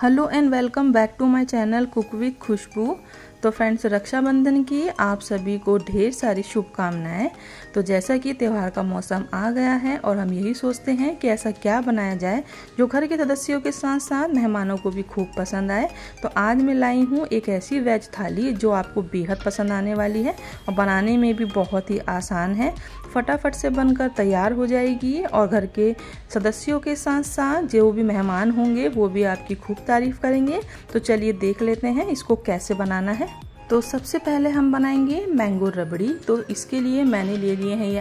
Hello and welcome back to my channel cook with Khushboo. तो friends, Rakshabandhan की आप सभी को ढेर सारी शुभकामनाएं। तो जैसा कि त्यौहार का मौसम आ गया है और हम यही सोचते हैं कि ऐसा क्या बनाया जाए जो घर के सदस्यों के साथ साथ मेहमानों को भी खूब पसंद आए। तो आज मैं लाई हूँ एक ऐसी वेज थाली जो आपको बेहद पसंद आने वाली है और बनाने में भी बहुत ही आसान है। फटाफट से बनकर तैयार हो जाएगी और घर के सदस्यों के साथ साथ जो भी मेहमान होंगे वो भी आपकी खूब तारीफ करेंगे। तो चलिए देख लेते हैं इसको कैसे बनाना है। तो सबसे पहले हम बनाएंगे मैंगो रबड़ी। तो इसके लिए मैंने ले लिए हैं ये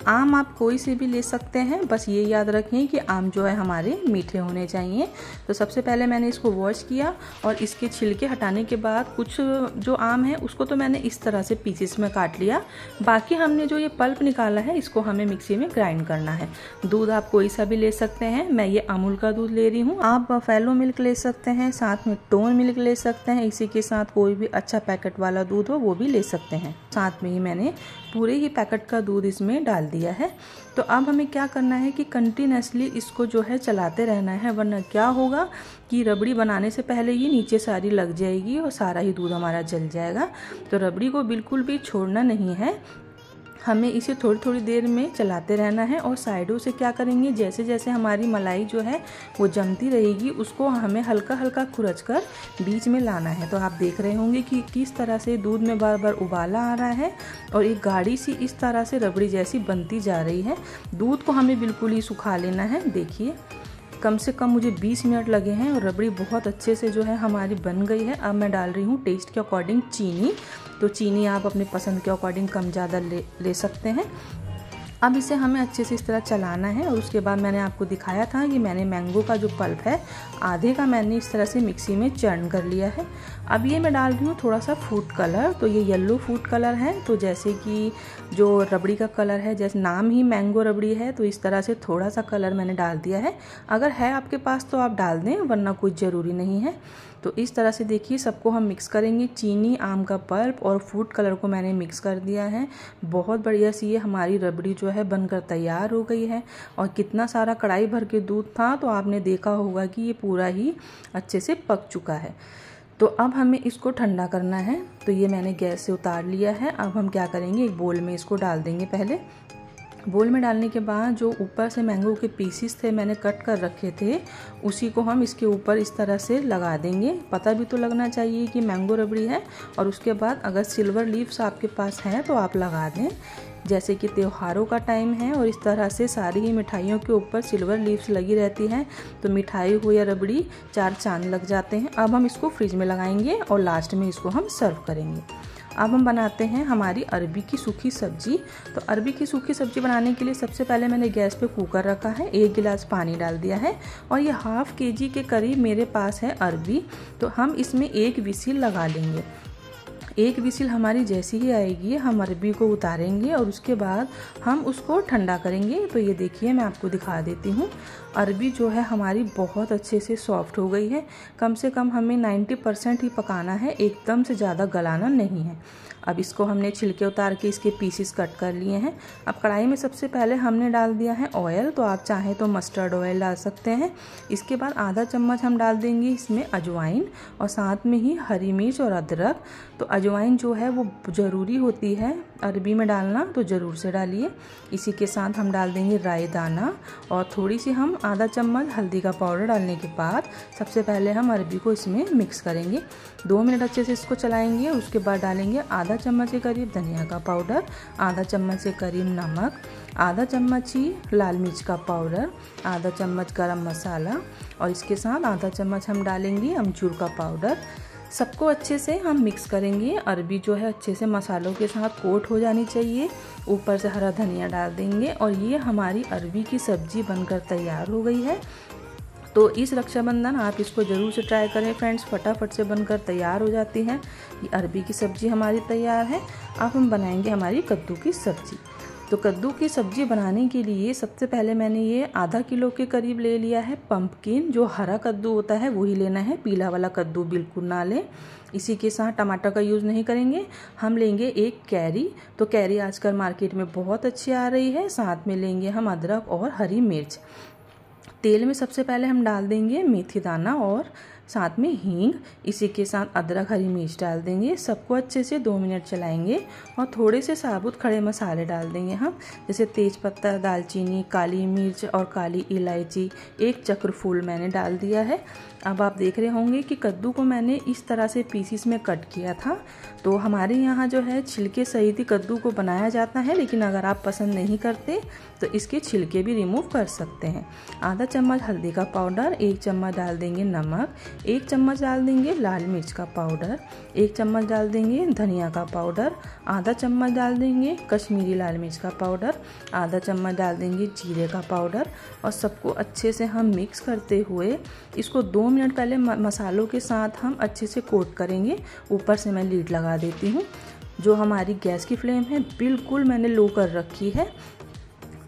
आम आप कोई से भी ले सकते हैं, बस ये याद रखें कि आम जो है हमारे मीठे होने चाहिए। तो सबसे पहले मैंने इसको वॉश किया और इसके छिलके हटाने के बाद कुछ जो आम है उसको तो मैंने इस तरह से पीसेस में काट लिया। बाकी हमने जो ये पल्प निकाला है इसको हमें मिक्सी में ग्राइंड करना है। दूध आप कोई सा भी ले सकते हैं, मैं ये अमूल का दूध ले रही हूँ। आप बफेलो मिल्क ले सकते हैं, साथ में टोन मिल्क ले सकते हैं, इसी के साथ कोई भी अच्छा पैकेट वाला दूध हो वो भी ले सकते हैं। साथ में ही मैंने पूरे ही पैकेट का दूध इसमें डाल दिया है। तो अब हमें क्या करना है कि कंटिन्यूसली इसको जो है चलाते रहना है, वरना क्या होगा कि रबड़ी बनाने से पहले ही नीचे सारी लग जाएगी और सारा ही दूध हमारा जल जाएगा। तो रबड़ी को बिल्कुल भी छोड़ना नहीं है, हमें इसे थोड़ी थोड़ी देर में चलाते रहना है। और साइडों से क्या करेंगे, जैसे जैसे हमारी मलाई जो है वो जमती रहेगी उसको हमें हल्का हल्का खुरच कर बीच में लाना है। तो आप देख रहे होंगे कि किस तरह से दूध में बार बार उबाला आ रहा है और एक गाढ़ी सी इस तरह से रबड़ी जैसी बनती जा रही है। दूध को हमें बिल्कुल ही सुखा लेना है। देखिए कम से कम मुझे 20 मिनट लगे हैं और रबड़ी बहुत अच्छे से जो है हमारी बन गई है। अब मैं डाल रही हूँ टेस्ट के अकॉर्डिंग चीनी। तो चीनी आप अपने पसंद के अकॉर्डिंग कम ज़्यादा ले सकते हैं। अब इसे हमें अच्छे से इस तरह चलाना है और उसके बाद मैंने आपको दिखाया था कि मैंने मैंगो का जो पल्प है आधे का मैंने इस तरह से मिक्सी में चर्न कर लिया है। अब ये मैं डाल रही हूँ थोड़ा सा फूड कलर। तो ये येलो फूड कलर है। तो जैसे कि जो रबड़ी का कलर है, जैसे नाम ही मैंगो रबड़ी है, तो इस तरह से थोड़ा सा कलर मैंने डाल दिया है। अगर है आपके पास तो आप डाल दें, वरना कोई ज़रूरी नहीं है। तो इस तरह से देखिए सबको हम मिक्स करेंगे। चीनी, आम का पल्प और फूड कलर को मैंने मिक्स कर दिया है। बहुत बढ़िया सी ये हमारी रबड़ी जो है बनकर तैयार हो गई है। और कितना सारा कढ़ाई भर के दूध था, तो आपने देखा होगा कि ये पूरा ही अच्छे से पक चुका है। तो अब हमें इसको ठंडा करना है। तो ये मैंने गैस से उतार लिया है। अब हम क्या करेंगे, एक बोल में इसको डाल देंगे। पहले बोल में डालने के बाद जो ऊपर से मैंगो के पीसीस थे मैंने कट कर रखे थे, उसी को हम इसके ऊपर इस तरह से लगा देंगे। पता भी तो लगना चाहिए कि मैंगो रबड़ी है। और उसके बाद अगर सिल्वर लीव्स आपके पास हैं तो आप लगा दें। जैसे कि त्योहारों का टाइम है और इस तरह से सारी ही मिठाइयों के ऊपर सिल्वर लीव्स लगी रहती हैं, तो मिठाई हो या रबड़ी चार चांद लग जाते हैं। अब हम इसको फ्रिज में लगाएंगे और लास्ट में इसको हम सर्व करेंगे। अब हम बनाते हैं हमारी अरबी की सूखी सब्जी। तो अरबी की सूखी सब्जी बनाने के लिए सबसे पहले मैंने गैस पे कुकर रखा है, 1 गिलास पानी डाल दिया है और ये ½ kg के करीब मेरे पास है अरबी। तो हम इसमें 1 विसिल लगा लेंगे। 1 विसिल हमारी जैसी ही आएगी हम अरबी को उतारेंगे और उसके बाद हम उसको ठंडा करेंगे। तो ये देखिए मैं आपको दिखा देती हूँ, अरबी जो है हमारी बहुत अच्छे से सॉफ्ट हो गई है। कम से कम हमें 90% ही पकाना है, एकदम से ज़्यादा गलाना नहीं है। अब इसको हमने छिलके उतार के इसके पीसेस कट कर लिए हैं। अब कढ़ाई में सबसे पहले हमने डाल दिया है ऑयल। तो आप चाहें तो मस्टर्ड ऑयल डाल सकते हैं। इसके बाद आधा चम्मच हम डाल देंगे इसमें अजवाइन और साथ में ही हरी मिर्च और अदरक। तो अजवाइन जो है वो ज़रूरी होती है अरबी में डालना, तो ज़रूर से डालिए। इसी के साथ हम डाल देंगे राई दाना और थोड़ी सी हम आधा चम्मच हल्दी का पाउडर डालने के बाद सबसे पहले हम अरबी को इसमें मिक्स करेंगे। 2 मिनट अच्छे से इसको चलाएंगे। उसके बाद डालेंगे आधा चम्मच के करीब धनिया का पाउडर, आधा चम्मच के करीब नमक, आधा चम्मच ही लाल मिर्च का पाउडर, आधा चम्मच गरम मसाला और इसके साथ आधा चम्मच हम डालेंगे अमचूर का पाउडर। सबको अच्छे से हम मिक्स करेंगे। अरबी जो है अच्छे से मसालों के साथ कोट हो जानी चाहिए। ऊपर से हरा धनिया डाल देंगे और ये हमारी अरबी की सब्जी बनकर तैयार हो गई है। तो इस रक्षाबंधन आप इसको ज़रूर से ट्राई करें फ्रेंड्स, फटाफट से बनकर तैयार हो जाती है। ये अरबी की सब्ज़ी हमारी तैयार है। अब हम बनाएंगे हमारी कद्दू की सब्ज़ी। तो कद्दू की सब्ज़ी बनाने के लिए सबसे पहले मैंने ये आधा किलो के करीब ले लिया है पंपकिन। जो हरा कद्दू होता है वही लेना है, पीला वाला कद्दू बिल्कुल ना लें। इसी के साथ टमाटर का यूज़ नहीं करेंगे। हम लेंगे 1 कैरी। तो कैरी आजकल मार्केट में बहुत अच्छी आ रही है। साथ में लेंगे हम अदरक और हरी मिर्च। तेल में सबसे पहले हम डाल देंगे मेथी दाना और साथ में हींग, इसी के साथ अदरक हरी मिर्च डाल देंगे। सबको अच्छे से 2 मिनट चलाएंगे और थोड़े से साबुत खड़े मसाले डाल देंगे हम, जैसे तेज़पत्ता, दालचीनी, काली मिर्च और काली इलायची, 1 चक्र फूल मैंने डाल दिया है। अब आप देख रहे होंगे कि कद्दू को मैंने इस तरह से पीसीस में कट किया था। तो हमारे यहाँ जो है छिलके सहित ही कद्दू को बनाया जाता है, लेकिन अगर आप पसंद नहीं करते तो इसके छिलके भी रिमूव कर सकते हैं। आधा चम्मच हल्दी का पाउडर, 1 चम्मच डाल देंगे नमक, 1 चम्मच डाल देंगे लाल मिर्च का पाउडर, 1 चम्मच डाल देंगे धनिया का पाउडर, आधा चम्मच डाल देंगे कश्मीरी लाल मिर्च का पाउडर, आधा चम्मच डाल देंगे जीरे का पाउडर और सबको अच्छे से हम मिक्स करते हुए इसको 2 मिनट पहले मसालों के साथ हम अच्छे से कोट करेंगे। ऊपर से मैं लीड लगा देती हूँ। जो हमारी गैस की फ्लेम है बिल्कुल मैंने लो कर रखी है।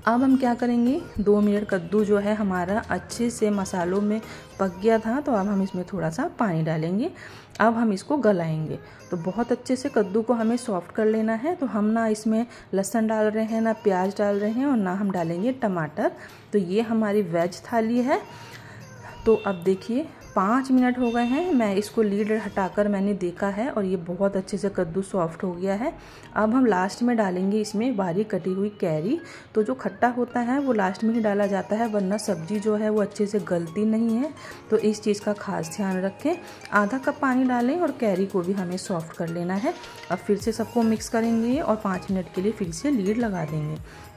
अब हम क्या करेंगे, 2 मिनट कद्दू जो है हमारा अच्छे से मसालों में पक गया था, तो अब हम इसमें थोड़ा सा पानी डालेंगे। अब हम इसको गलाएंगे। तो बहुत अच्छे से कद्दू को हमें सॉफ्ट कर लेना है। तो हम ना इसमें लहसुन डाल रहे हैं, ना प्याज डाल रहे हैं और ना हम डालेंगे टमाटर। तो ये हमारी वेज थाली है। तो अब देखिए 5 मिनट हो गए हैं, मैं इसको लीड हटाकर मैंने देखा है और ये बहुत अच्छे से कद्दू सॉफ्ट हो गया है। अब हम लास्ट में डालेंगे इसमें बारीक कटी हुई कैरी। तो जो खट्टा होता है वो लास्ट में ही डाला जाता है, वरना सब्जी जो है वो अच्छे से गलती नहीं है। तो इस चीज़ का खास ध्यान रखें। आधा कप पानी डालें और कैरी को भी हमें सॉफ्ट कर लेना है। अब फिर से सबको मिक्स करेंगे और 5 मिनट के लिए फिर से लीड लगा देंगे।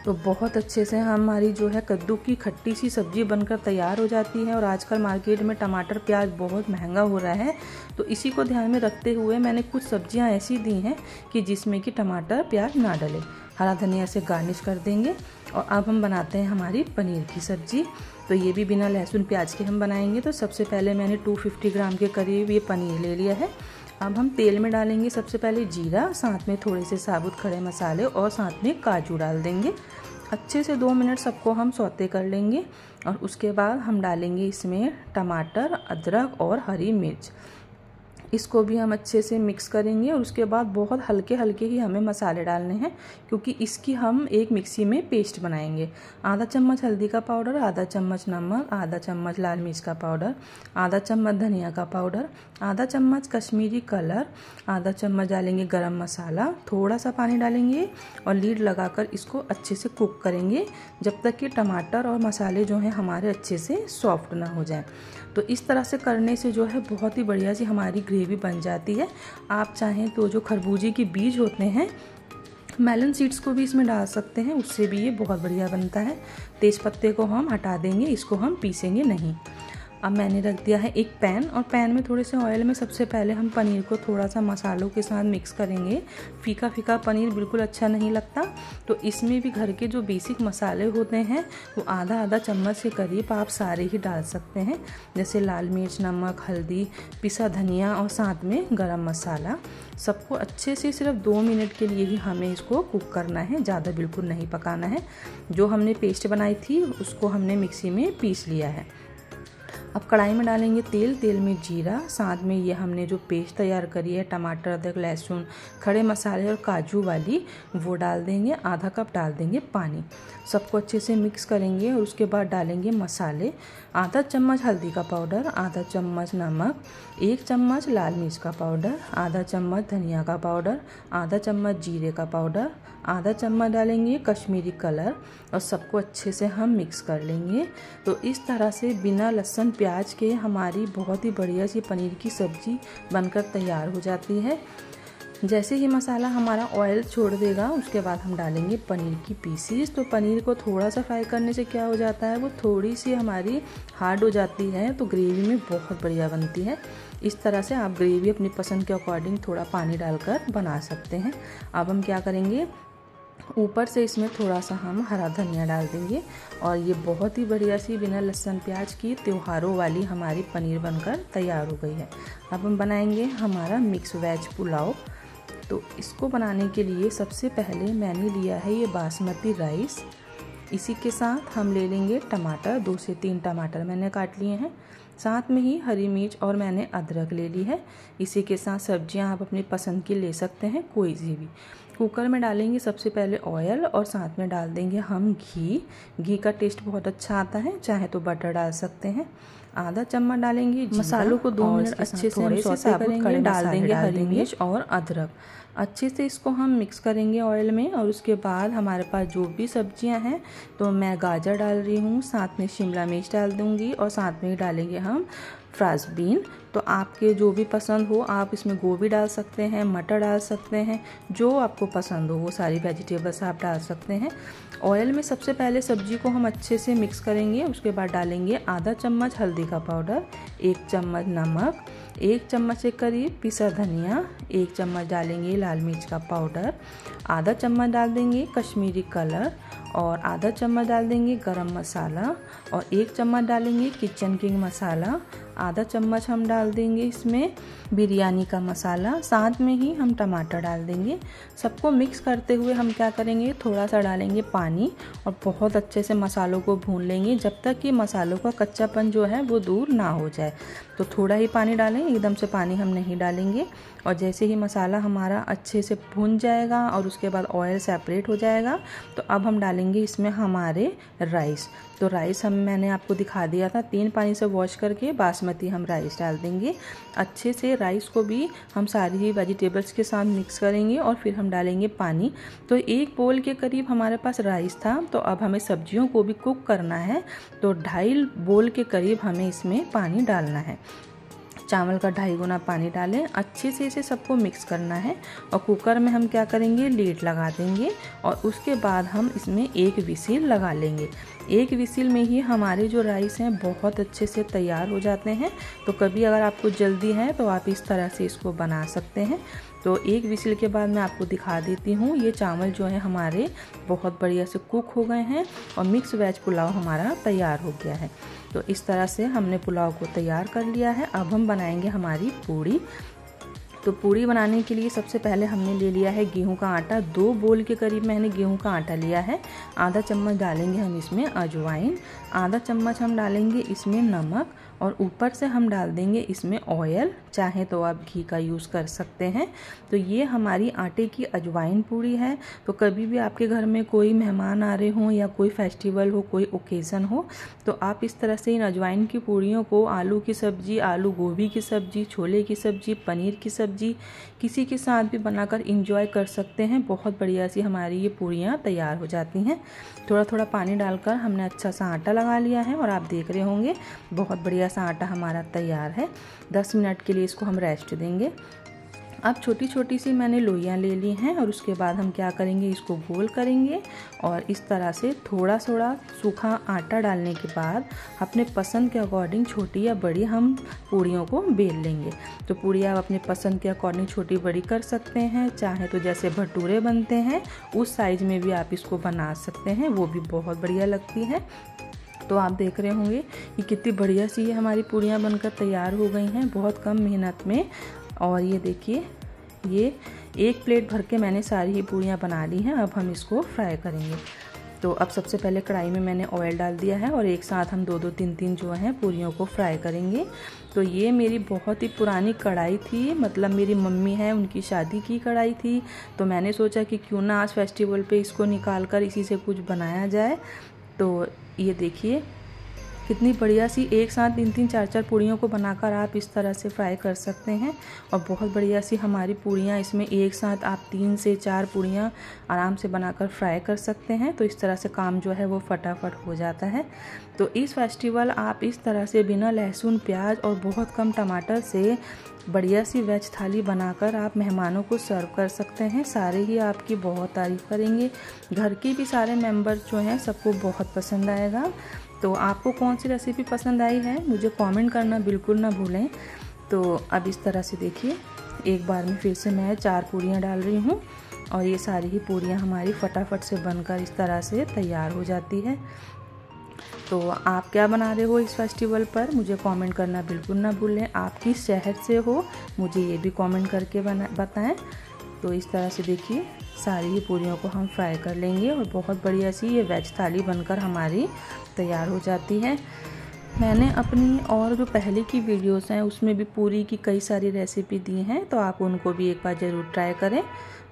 तो बहुत अच्छे से हमारी जो है कद्दू की खट्टी सी सब्ज़ी बनकर तैयार हो जाती है। और आजकल मार्केट में टमाटर प्याज बहुत महंगा हो रहा है, तो इसी को ध्यान में रखते हुए मैंने कुछ सब्जियां ऐसी दी हैं कि जिसमें कि टमाटर प्याज ना डले। हरा धनिया से गार्निश कर देंगे। और अब हम बनाते हैं हमारी पनीर की सब्ज़ी। तो ये भी बिना लहसुन प्याज के हम बनाएंगे। तो सबसे पहले मैंने 250 ग्राम के करीब ये पनीर ले लिया है। अब हम तेल में डालेंगे सबसे पहले जीरा, साथ में थोड़े से साबुत खड़े मसाले और साथ में काजू डाल देंगे। अच्छे से 2 मिनट सबको हम सौते कर लेंगे और उसके बाद हम डालेंगे इसमें टमाटर, अदरक और हरी मिर्च। इसको भी हम अच्छे से मिक्स करेंगे और उसके बाद बहुत हल्के हल्के ही हमें मसाले डालने हैं, क्योंकि इसकी हम एक मिक्सी में पेस्ट बनाएंगे। आधा चम्मच हल्दी का पाउडर, आधा चम्मच नमक, आधा चम्मच लाल मिर्च का पाउडर, आधा चम्मच धनिया का पाउडर, आधा चम्मच कश्मीरी कलर, आधा चम्मच डालेंगे गरम मसाला, थोड़ा सा पानी डालेंगे और लीड लगाकर इसको अच्छे से कुक करेंगे जब तक कि टमाटर और मसाले जो हैं हमारे अच्छे से सॉफ्ट ना हो जाए। तो इस तरह से करने से जो है बहुत ही बढ़िया सी हमारी ग्रेवी बन जाती है। आप चाहें तो जो खरबूजे के बीज होते हैं, मेलन सीड्स को भी इसमें डाल सकते हैं, उससे भी ये बहुत बढ़िया बनता है। तेज पत्ते को हम हटा देंगे, इसको हम पीसेंगे नहीं। अब मैंने रख दिया है एक पैन और पैन में थोड़े से ऑयल में सबसे पहले हम पनीर को थोड़ा सा मसालों के साथ मिक्स करेंगे। फीका फीका पनीर बिल्कुल अच्छा नहीं लगता, तो इसमें भी घर के जो बेसिक मसाले होते हैं वो आधा आधा चम्मच के करीब आप सारे ही डाल सकते हैं, जैसे लाल मिर्च, नमक, हल्दी, पिसा धनिया और साथ में गरम मसाला। सबको अच्छे से सिर्फ 2 मिनट के लिए ही हमें इसको कुक करना है, ज़्यादा बिल्कुल नहीं पकाना है। जो हमने पेस्ट बनाई थी उसको हमने मिक्सी में पीस लिया है। अब कढ़ाई में डालेंगे तेल, तेल में जीरा, साथ में ये हमने जो पेस्ट तैयार करी है टमाटर, अदरक, लहसुन, खड़े मसाले और काजू वाली, वो डाल देंगे। आधा कप डाल देंगे पानी। सबको अच्छे से मिक्स करेंगे और उसके बाद डालेंगे मसाले। आधा चम्मच हल्दी का पाउडर, आधा चम्मच नमक, 1 चम्मच लाल मिर्च का पाउडर, आधा चम्मच धनिया का पाउडर, आधा चम्मच जीरे का पाउडर, आधा चम्मच डालेंगे कश्मीरी कलर और सबको अच्छे से हम मिक्स कर लेंगे। तो इस तरह से बिना लहसुन प्याज के हमारी बहुत ही बढ़िया सी पनीर की सब्ज़ी बनकर तैयार हो जाती है। जैसे ही मसाला हमारा ऑयल छोड़ देगा उसके बाद हम डालेंगे पनीर की पीसीस। तो पनीर को थोड़ा सा फ्राई करने से क्या हो जाता है, वो थोड़ी सी हमारी हार्ड हो जाती है, तो ग्रेवी में बहुत बढ़िया बनती है। इस तरह से आप ग्रेवी अपनी पसंद के अकॉर्डिंग थोड़ा पानी डालकर बना सकते हैं। अब हम क्या करेंगे, ऊपर से इसमें थोड़ा सा हम हरा धनिया डाल देंगे और ये बहुत ही बढ़िया सी बिना लहसुन प्याज की त्योहारों वाली हमारी पनीर बनकर तैयार हो गई है। अब हम बनाएंगे हमारा मिक्स वेज पुलाव। तो इसको बनाने के लिए सबसे पहले मैंने लिया है ये बासमती राइस। इसी के साथ हम ले लेंगे टमाटर, 2 से 3 टमाटर मैंने काट लिए हैं, साथ में ही हरी मिर्च और मैंने अदरक ले ली है। इसी के साथ सब्जियां आप अपनी पसंद की ले सकते हैं, कोई सी भी। कुकर में डालेंगे सबसे पहले ऑयल और साथ में डाल देंगे हम घी। घी का टेस्ट बहुत अच्छा आता है, चाहे तो बटर डाल सकते हैं। आधा चम्मच डालेंगे मसालों को 2 मिनट अच्छे से हम सौते करेंगे। डाल देंगे हरी मिर्च और अदरक, अच्छे से इसको हम मिक्स करेंगे ऑयल में। और उसके बाद हमारे पास जो भी सब्जियां हैं, तो मैं गाजर डाल रही हूँ, साथ में शिमला मिर्च डाल दूँगी और साथ में डालेंगे हम फ्रांस बीन। तो आपके जो भी पसंद हो आप इसमें गोभी डाल सकते हैं, मटर डाल सकते हैं, जो आपको पसंद हो वो सारी वेजिटेबल्स आप डाल सकते हैं। ऑयल में सबसे पहले सब्जी को हम अच्छे से मिक्स करेंगे। उसके बाद डालेंगे आधा चम्मच हल्दी का पाउडर, 1 चम्मच नमक, 1 चम्मच के करीब पिसा धनिया, 1 चम्मच डालेंगे लाल मिर्च का पाउडर, आधा चम्मच डाल देंगे कश्मीरी कलर और आधा चम्मच डाल देंगे गरम मसाला और 1 चम्मच डालेंगे किचन किंग मसाला, आधा चम्मच हम डाल देंगे इसमें बिरयानी का मसाला, साथ में ही हम टमाटर डाल देंगे। सबको मिक्स करते हुए हम क्या करेंगे, थोड़ा सा डालेंगे पानी और बहुत अच्छे से मसालों को भून लेंगे जब तक कि मसालों का कच्चापन जो है वो दूर ना हो जाए। तो थोड़ा ही पानी डालें, एकदम से पानी हम नहीं डालेंगे। और जैसे ही मसाला हमारा अच्छे से भून जाएगा और उसके बाद ऑयल सेपरेट हो जाएगा, तो अब हम डालेंगे इसमें हमारे राइस। तो राइस मैंने आपको दिखा दिया था, 3 पानी से वॉश करके बासमती हम राइस डाल देंगे। अच्छे से राइस को भी हम सारी ही वेजिटेबल्स के साथ मिक्स करेंगे और फिर हम डालेंगे पानी। तो 1 बोल के करीब हमारे पास राइस था, तो अब हमें सब्जियों को भी कुक करना है, तो 2.5 बोल के करीब हमें इसमें पानी डालना है। चावल का 2.5 गुना पानी डालें, अच्छे से इसे सबको मिक्स करना है। और कुकर में हम क्या करेंगे, लीड लगा देंगे और उसके बाद हम इसमें 1 विसिल लगा लेंगे। 1 विसिल में ही हमारे जो राइस हैं बहुत अच्छे से तैयार हो जाते हैं। तो कभी अगर आपको जल्दी है तो आप इस तरह से इसको बना सकते हैं। तो 1 विसिल के बाद मैं आपको दिखा देती हूँ, ये चावल जो है हमारे बहुत बढ़िया से कुक हो गए हैं और मिक्स वेज पुलाव हमारा तैयार हो गया है। तो इस तरह से हमने पुलाव को तैयार कर लिया है। अब हम बनाएंगे हमारी पूड़ी। तो पूड़ी बनाने के लिए सबसे पहले हमने ले लिया है गेहूं का आटा, 2 बोल के करीब मैंने गेहूं का आटा लिया है। आधा चम्मच डालेंगे हम इसमें अजवाइन, आधा चम्मच हम डालेंगे इसमें नमक और ऊपर से हम डाल देंगे इसमें ऑयल, चाहे तो आप घी का यूज़ कर सकते हैं। तो ये हमारी आटे की अजवाइन पूड़ी है। तो कभी भी आपके घर में कोई मेहमान आ रहे हों या कोई फेस्टिवल हो, कोई ओकेज़न हो, तो आप इस तरह से इन अजवाइन की पूड़ियों को आलू की सब्ज़ी, आलू गोभी की सब्ज़ी, छोले की सब्ज़ी, पनीर की सब्ज़ी, किसी के साथ भी बनाकर इंजॉय कर सकते हैं। बहुत बढ़िया सी हमारी ये पूड़ियाँ तैयार हो जाती हैं। थोड़ा थोड़ा पानी डालकर हमने अच्छा सा आटा लगा लिया है और आप देख रहे होंगे बहुत बढ़िया सा आटा हमारा तैयार है। 10 मिनट के लिए इसको हम रेस्ट देंगे। अब छोटी छोटी सी मैंने लोइयाँ ले ली हैं और उसके बाद हम क्या करेंगे, इसको गोल करेंगे और इस तरह से थोड़ा थोड़ा सूखा आटा डालने के बाद अपने पसंद के अकॉर्डिंग छोटी या बड़ी हम पूड़ियों को बेल लेंगे। तो पूड़ियाँ आप अपने पसंद के अकॉर्डिंग छोटी बड़ी कर सकते हैं, चाहे तो जैसे भटूरे बनते हैं उस साइज में भी आप इसको बना सकते हैं, वो भी बहुत बढ़िया लगती है। तो आप देख रहे होंगे कि कितनी बढ़िया सी ये हमारी पूड़ियाँ बनकर तैयार हो गई हैं बहुत कम मेहनत में। और ये देखिए, ये 1 प्लेट भर के मैंने सारी ही पूड़ियाँ बना ली हैं। अब हम इसको फ्राई करेंगे। तो अब सबसे पहले कढ़ाई में मैंने ऑयल डाल दिया है और एक साथ हम 2-2 3-3 जो हैं पूड़ियों को फ्राई करेंगे। तो ये मेरी बहुत ही पुरानी कढ़ाई थी, मतलब मेरी मम्मी है उनकी शादी की कढ़ाई थी। तो मैंने सोचा कि क्यों ना आज फेस्टिवल पे इसको निकाल कर इसी से कुछ बनाया जाए। तो ये देखिए कितनी बढ़िया सी एक साथ 3-3 4-4 पूड़ियों को बनाकर आप इस तरह से फ्राई कर सकते हैं और बहुत बढ़िया सी हमारी पूड़ियाँ इसमें एक साथ आप 3 से 4 पूड़ियाँ आराम से बनाकर फ्राई कर सकते हैं। तो इस तरह से काम जो है वो फटाफट हो जाता है। तो इस फेस्टिवल आप इस तरह से बिना लहसुन प्याज और बहुत कम टमाटर से बढ़िया सी वेज थाली बनाकर आप मेहमानों को सर्व कर सकते हैं। सारे ही आपकी बहुत तारीफ़ करेंगे, घर के भी सारे मेंबर्स जो हैं सबको बहुत पसंद आएगा। तो आपको कौन सी रेसिपी पसंद आई है मुझे कमेंट करना बिल्कुल ना भूलें। तो अब इस तरह से देखिए, एक बार में फिर से मैं 4 पूड़ियाँ डाल रही हूँ और ये सारी ही पूड़ियाँ हमारी फटाफट से बनकर इस तरह से तैयार हो जाती है। तो आप क्या बना रहे हो इस फेस्टिवल पर मुझे कमेंट करना बिल्कुल ना भूलें। आप किस शहर से हो मुझे ये भी कमेंट करके बताएं। तो इस तरह से देखिए सारी ही पूड़ियों को हम फ्राई कर लेंगे और बहुत बढ़िया सी ये वेज थाली बनकर हमारी तैयार हो जाती है। मैंने अपनी और जो पहले की वीडियोस हैं उसमें भी पूरी की कई सारी रेसिपी दी हैं, तो आप उनको भी एक बार ज़रूर ट्राई करें।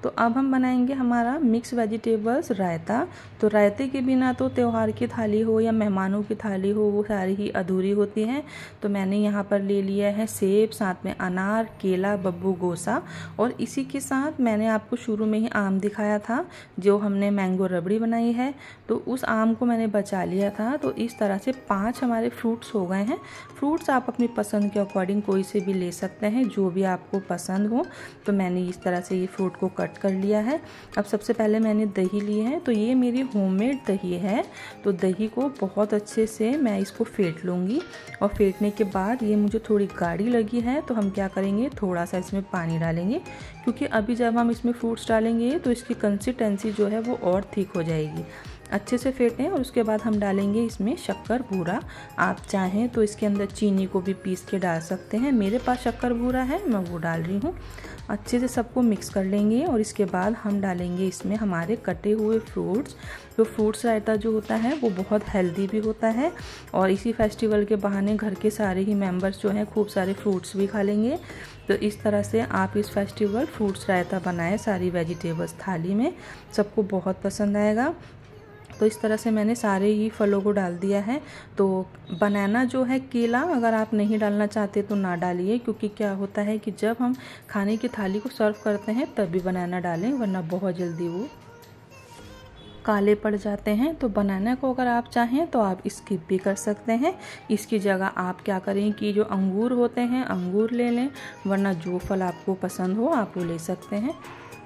तो अब हम बनाएंगे हमारा मिक्स वेजिटेबल्स रायता। तो रायते के बिना तो त्यौहार की थाली हो या मेहमानों की थाली हो वो सारी ही अधूरी होती है। तो मैंने यहाँ पर ले लिया है सेब, साथ में अनार, केला, बब्बू गोसा, और इसी के साथ मैंने आपको शुरू में ही आम दिखाया था जो हमने मैंगो रबड़ी बनाई है, तो उस आम को मैंने बचा लिया था। तो इस तरह से 5 हमारे फ्रूट्स हो गए हैं। फ्रूट्स आप अपनी पसंद के अकॉर्डिंग कोई से भी ले सकते हैं, जो भी आपको पसंद हो। तो मैंने इस तरह से ये फ्रूट को कट कर लिया है। अब सबसे पहले मैंने दही ली है, तो ये मेरी होममेड दही है। तो दही को बहुत अच्छे से मैं इसको फेंट लूँगी, और फेंटने के बाद ये मुझे थोड़ी गाढ़ी लगी है, तो हम क्या करेंगे, थोड़ा सा इसमें पानी डालेंगे, क्योंकि अभी जब हम इसमें फ्रूट्स डालेंगे तो इसकी कंसिस्टेंसी जो है वो और थिक हो जाएगी। अच्छे से फेंटें और उसके बाद हम डालेंगे इसमें शक्कर भूरा। आप चाहें तो इसके अंदर चीनी को भी पीस के डाल सकते हैं, मेरे पास शक्कर भूरा है, मैं वो डाल रही हूँ। अच्छे से सबको मिक्स कर लेंगे और इसके बाद हम डालेंगे इसमें हमारे कटे हुए फ्रूट्स। तो फ्रूट्स रायता जो होता है वो बहुत हेल्दी भी होता है, और इसी फेस्टिवल के बहाने घर के सारे ही मेंबर्स जो हैं खूब सारे फ्रूट्स भी खा लेंगे। तो इस तरह से आप इस फेस्टिवल फ्रूट्स रायता बनाएं सारी वेजिटेबल्स थाली में, सबको बहुत पसंद आएगा। तो इस तरह से मैंने सारे ही फलों को डाल दिया है। तो बनाना जो है, केला अगर आप नहीं डालना चाहते तो ना डालिए, क्योंकि क्या होता है कि जब हम खाने की थाली को सर्व करते हैं तब भी बनाना डालें, वरना बहुत जल्दी वो काले पड़ जाते हैं। तो बनाना को अगर आप चाहें तो आप स्किप भी कर सकते हैं। इसकी जगह आप क्या करें कि जो अंगूर होते हैं अंगूर ले लें, वरना जो फल आपको पसंद हो आप वो ले सकते हैं।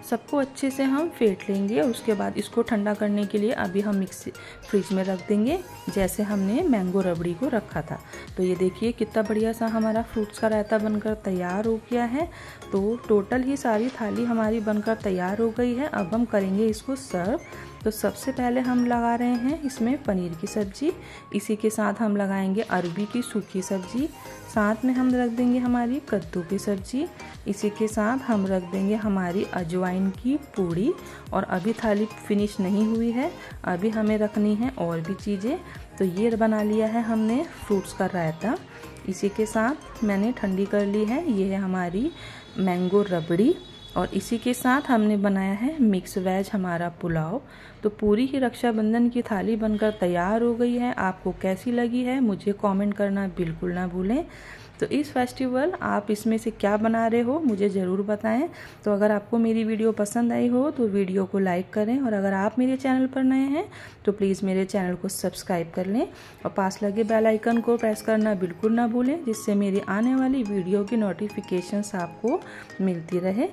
सबको अच्छे से हम फेंट लेंगे और उसके बाद इसको ठंडा करने के लिए अभी हम मिक्सी फ्रिज में रख देंगे, जैसे हमने मैंगो रबड़ी को रखा था। तो ये देखिए कितना बढ़िया सा हमारा फ्रूट्स का रायता बनकर तैयार हो गया है। तो टोटल ही सारी थाली हमारी बनकर तैयार हो गई है। अब हम करेंगे इसको सर्व। तो सबसे पहले हम लगा रहे हैं इसमें पनीर की सब्ज़ी, इसी के साथ हम लगाएंगे अरबी की सूखी सब्ज़ी, साथ में हम रख देंगे हमारी कद्दू की सब्ज़ी, इसी के साथ हम रख देंगे हमारी अजवाइन की पूड़ी। और अभी थाली फिनिश नहीं हुई है, अभी हमें रखनी है और भी चीज़ें। तो ये बना लिया है हमने फ्रूट्स का रायता, इसी के साथ मैंने ठंडी कर ली है, ये है हमारी मैंगो रबड़ी, और इसी के साथ हमने बनाया है मिक्स वेज हमारा पुलाव। तो पूरी ही रक्षाबंधन की थाली बनकर तैयार हो गई है। आपको कैसी लगी है मुझे कमेंट करना बिल्कुल ना भूलें। तो इस फेस्टिवल आप इसमें से क्या बना रहे हो मुझे ज़रूर बताएं। तो अगर आपको मेरी वीडियो पसंद आई हो तो वीडियो को लाइक करें, और अगर आप मेरे चैनल पर नए हैं तो प्लीज़ मेरे चैनल को सब्सक्राइब कर लें, और पास लगे बेल आइकन को प्रेस करना बिल्कुल ना भूलें, जिससे मेरी आने वाली वीडियो की नोटिफिकेशंस आपको मिलती रहे।